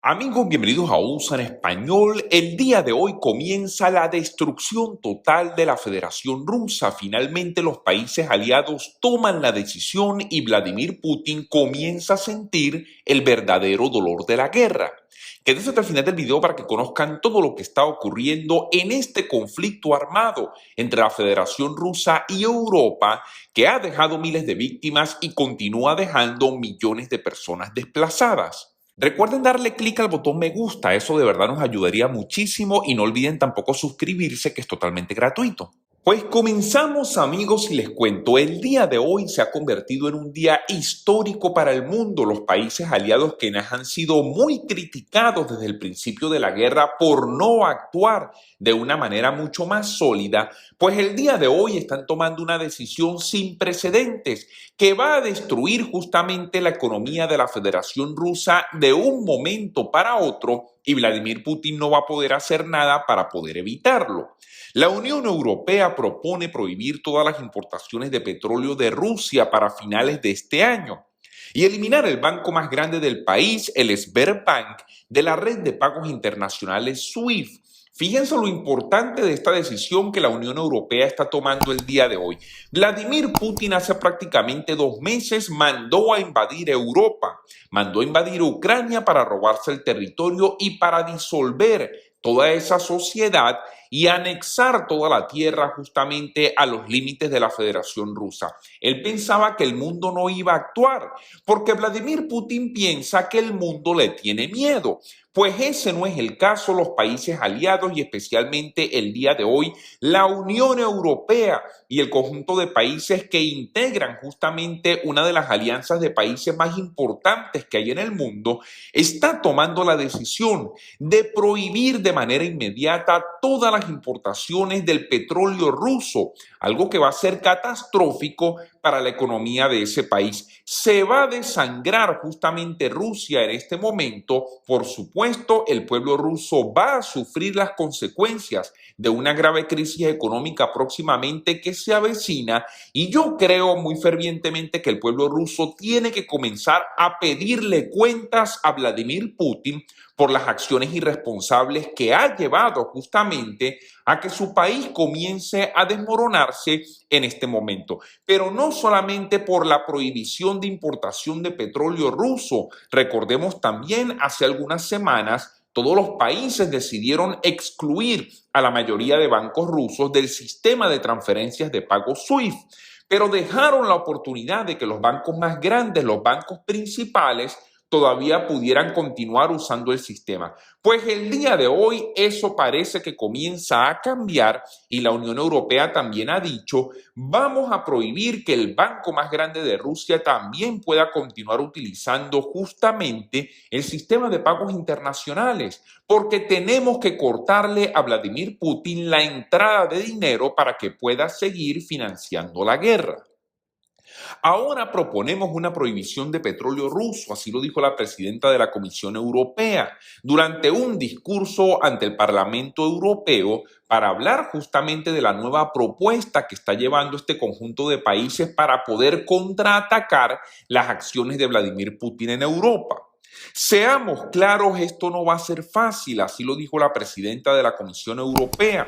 Amigos, bienvenidos a USA en Español. El día de hoy comienza la destrucción total de la Federación Rusa. Finalmente los países aliados toman la decisión y Vladimir Putin comienza a sentir el verdadero dolor de la guerra. Quédense hasta el final del video para que conozcan todo lo que está ocurriendo en este conflicto armado entre la Federación Rusa y Europa, que ha dejado miles de víctimas y continúa dejando millones de personas desplazadas. Recuerden darle clic al botón me gusta, eso de verdad nos ayudaría muchísimo y no olviden tampoco suscribirse, que es totalmente gratuito. Pues comenzamos, amigos, y les cuento, el día de hoy se ha convertido en un día histórico para el mundo. Los países aliados que han sido muy criticados desde el principio de la guerra por no actuar de una manera mucho más sólida, pues el día de hoy están tomando una decisión sin precedentes que va a destruir justamente la economía de la Federación Rusa de un momento para otro, y Vladimir Putin no va a poder hacer nada para poder evitarlo. La Unión Europea propone prohibir todas las importaciones de petróleo de Rusia para finales de este año y eliminar el banco más grande del país, el Sberbank, de la red de pagos internacionales SWIFT. Fíjense lo importante de esta decisión que la Unión Europea está tomando el día de hoy. Vladimir Putin hace prácticamente 2 meses mandó a invadir Europa, mandó a invadir Ucrania para robarse el territorio y para disolver toda esa sociedad y anexar toda la tierra justamente a los límites de la Federación Rusa. Él pensaba que el mundo no iba a actuar, porque Vladimir Putin piensa que el mundo le tiene miedo. Pues ese no es el caso. Los países aliados y especialmente el día de hoy la Unión Europea y el conjunto de países que integran justamente una de las alianzas de países más importantes que hay en el mundo, está tomando la decisión de prohibir de manera inmediata todas las importaciones del petróleo ruso, algo que va a ser catastrófico para la economía de ese país. Se va a desangrar justamente Rusia en este momento. Por supuesto, el pueblo ruso va a sufrir las consecuencias de una grave crisis económica próximamente que se avecina, y yo creo muy fervientemente que el pueblo ruso tiene que comenzar a pedirle cuentas a Vladimir Putin por las acciones irresponsables que ha llevado justamente a que su país comience a desmoronarse en este momento. Pero no solamente por la prohibición de importación de petróleo ruso. Recordemos también hace algunas semanas todos los países decidieron excluir a la mayoría de bancos rusos del sistema de transferencias de pago SWIFT, pero dejaron la oportunidad de que los bancos más grandes, los bancos principales, todavía pudieran continuar usando el sistema. Pues el día de hoy eso parece que comienza a cambiar y la Unión Europea también ha dicho: vamos a prohibir que el banco más grande de Rusia también pueda continuar utilizando justamente el sistema de pagos internacionales, porque tenemos que cortarle a Vladimir Putin la entrada de dinero para que pueda seguir financiando la guerra. Ahora proponemos una prohibición de petróleo ruso, así lo dijo la presidenta de la Comisión Europea durante un discurso ante el Parlamento Europeo para hablar justamente de la nueva propuesta que está llevando este conjunto de países para poder contraatacar las acciones de Vladimir Putin en Europa. Seamos claros, esto no va a ser fácil, así lo dijo la presidenta de la Comisión Europea,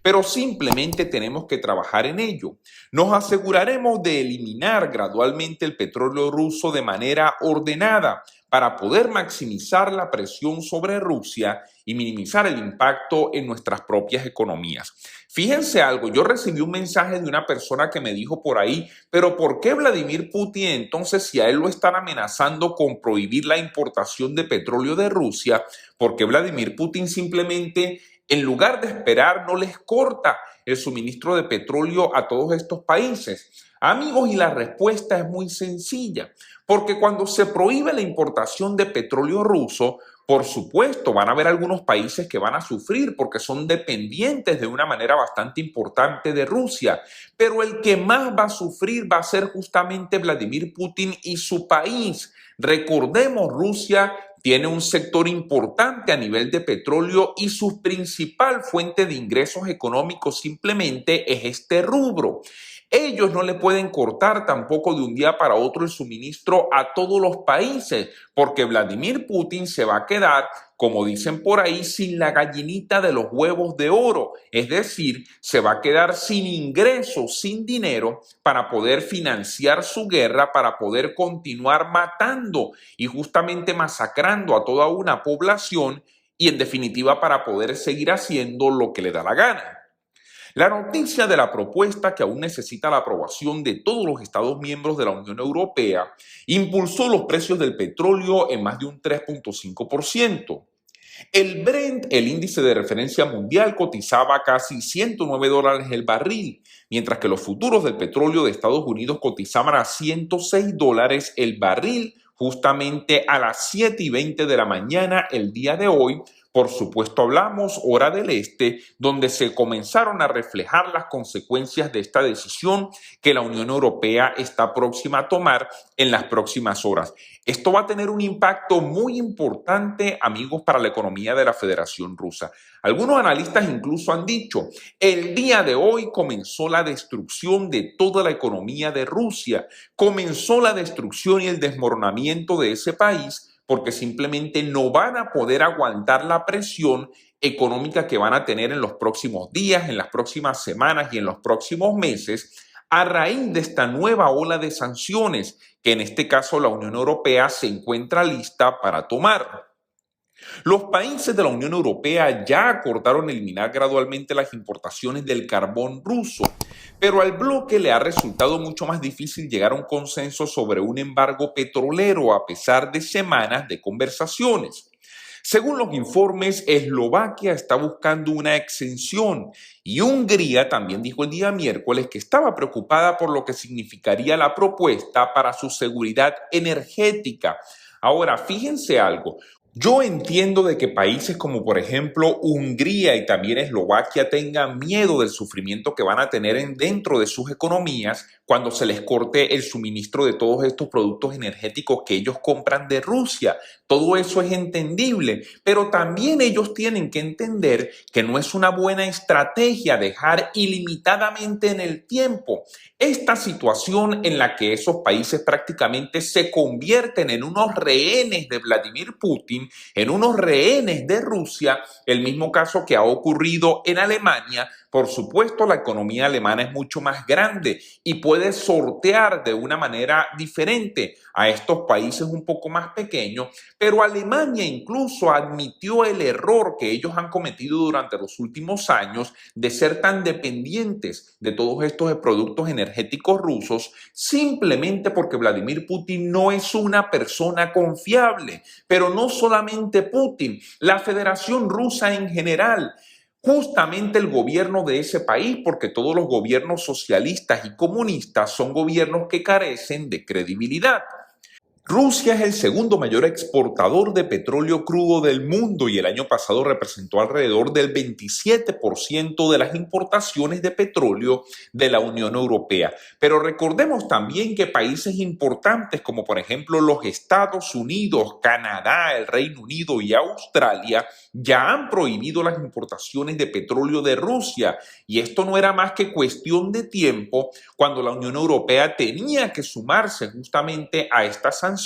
pero simplemente tenemos que trabajar en ello. Nos aseguraremos de eliminar gradualmente el petróleo ruso de manera ordenada para poder maximizar la presión sobre Rusia y minimizar el impacto en nuestras propias economías. Fíjense algo, yo recibí un mensaje de una persona que me dijo por ahí: pero ¿por qué Vladimir Putin entonces, si a él lo están amenazando con prohibir la importación de petróleo de Rusia, por qué Vladimir Putin simplemente, en lugar de esperar, no les corta el suministro de petróleo a todos estos países? Amigos, y la respuesta es muy sencilla, porque cuando se prohíbe la importación de petróleo ruso, por supuesto, van a haber algunos países que van a sufrir porque son dependientes de una manera bastante importante de Rusia, pero el que más va a sufrir va a ser justamente Vladimir Putin y su país. Recordemos, Rusia tiene un sector importante a nivel de petróleo y su principal fuente de ingresos económicos simplemente es este rubro. Ellos no le pueden cortar tampoco de un día para otro el suministro a todos los países, porque Vladimir Putin se va a quedar, como dicen por ahí, sin la gallinita de los huevos de oro. Es decir, se va a quedar sin ingresos, sin dinero para poder financiar su guerra, para poder continuar matando y justamente masacrando a toda una población y en definitiva para poder seguir haciendo lo que le da la gana. La noticia de la propuesta, que aún necesita la aprobación de todos los Estados miembros de la Unión Europea, impulsó los precios del petróleo en más de un 3.5%. El Brent, el índice de referencia mundial, cotizaba casi $109 el barril, mientras que los futuros del petróleo de Estados Unidos cotizaban a $106 el barril, justamente a las 7:20 de la mañana el día de hoy. Por supuesto, hablamos hora del este, donde se comenzaron a reflejar las consecuencias de esta decisión que la Unión Europea está próxima a tomar en las próximas horas. Esto va a tener un impacto muy importante, amigos, para la economía de la Federación Rusa. Algunos analistas incluso han dicho, el día de hoy comenzó la destrucción de toda la economía de Rusia, comenzó la destrucción y el desmoronamiento de ese país, porque simplemente no van a poder aguantar la presión económica que van a tener en los próximos días, en las próximas semanas y en los próximos meses a raíz de esta nueva ola de sanciones que en este caso la Unión Europea se encuentra lista para tomar. Los países de la Unión Europea ya acordaron eliminar gradualmente las importaciones del carbón ruso, pero al bloque le ha resultado mucho más difícil llegar a un consenso sobre un embargo petrolero a pesar de semanas de conversaciones. Según los informes, Eslovaquia está buscando una exención y Hungría también dijo el día miércoles que estaba preocupada por lo que significaría la propuesta para su seguridad energética. Ahora, fíjense algo. Yo entiendo de que países como por ejemplo Hungría y también Eslovaquia tengan miedo del sufrimiento que van a tener dentro de sus economías cuando se les corte el suministro de todos estos productos energéticos que ellos compran de Rusia. Todo eso es entendible, pero también ellos tienen que entender que no es una buena estrategia dejar ilimitadamente en el tiempo esta situación en la que esos países prácticamente se convierten en unos rehenes de Vladimir Putin, en unos rehenes de Rusia, el mismo caso que ha ocurrido en Alemania. Por supuesto, la economía alemana es mucho más grande y puede sortear de una manera diferente a estos países un poco más pequeños, pero Alemania incluso admitió el error que ellos han cometido durante los últimos años de ser tan dependientes de todos estos productos energéticos rusos, simplemente porque Vladimir Putin no es una persona confiable. Pero no solamente Putin, la Federación Rusa en general. Justamente el gobierno de ese país, porque todos los gobiernos socialistas y comunistas son gobiernos que carecen de credibilidad. Rusia es el segundo mayor exportador de petróleo crudo del mundo y el año pasado representó alrededor del 27% de las importaciones de petróleo de la Unión Europea. Pero recordemos también que países importantes como por ejemplo los Estados Unidos, Canadá, el Reino Unido y Australia ya han prohibido las importaciones de petróleo de Rusia y esto no era más que cuestión de tiempo cuando la Unión Europea tenía que sumarse justamente a estas sanciones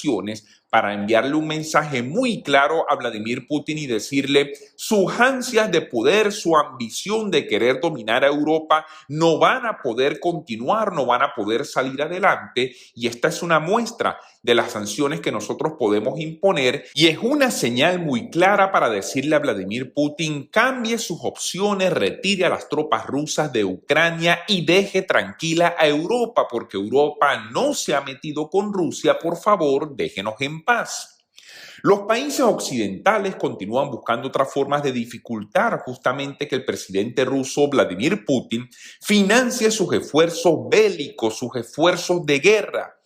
para enviarle un mensaje muy claro a Vladimir Putin y decirle sus ansias de poder, su ambición de querer dominar a Europa no van a poder continuar, no van a poder salir adelante y esta es una muestra de las sanciones que nosotros podemos imponer y es una señal muy clara para decirle a Vladimir Putin cambie sus opciones, retire a las tropas rusas de Ucrania y deje tranquila a Europa porque Europa no se ha metido con Rusia, por favor, déjenos en paz. Los países occidentales continúan buscando otras formas de dificultar justamente que el presidente ruso Vladimir Putin financie sus esfuerzos bélicos, sus esfuerzos de guerra.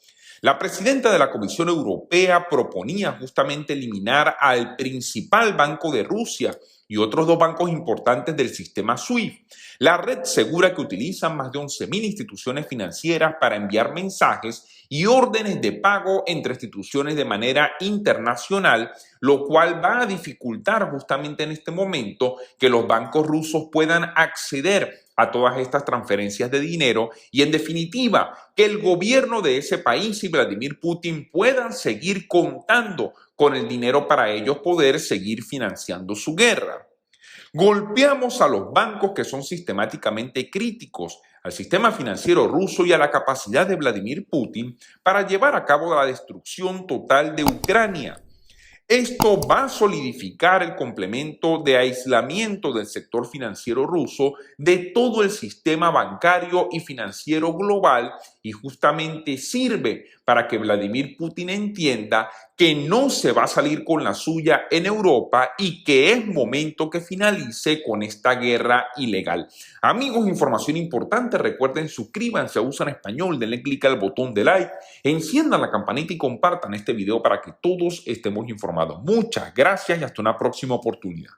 La presidenta de la Comisión Europea proponía justamente eliminar al principal banco de Rusia y otros dos bancos importantes del sistema SWIFT. La red segura que utilizan más de 11.000 instituciones financieras para enviar mensajes y órdenes de pago entre instituciones de manera internacional, lo cual va a dificultar justamente en este momento que los bancos rusos puedan acceder a todas estas transferencias de dinero y, en definitiva, que el gobierno de ese país y Vladimir Putin puedan seguir contando con el dinero para ellos poder seguir financiando su guerra. Golpeamos a los bancos que son sistemáticamente críticos al sistema financiero ruso y a la capacidad de Vladimir Putin para llevar a cabo la destrucción total de Ucrania. Esto va a solidificar el complemento de aislamiento del sector financiero ruso de todo el sistema bancario y financiero global y justamente sirve para que Vladimir Putin entienda que no se va a salir con la suya en Europa y que es momento que finalice con esta guerra ilegal. Amigos, información importante, recuerden suscríbanse a USA en Español, denle clic al botón de like, enciendan la campanita y compartan este video para que todos estemos informados. Muchas gracias y hasta una próxima oportunidad.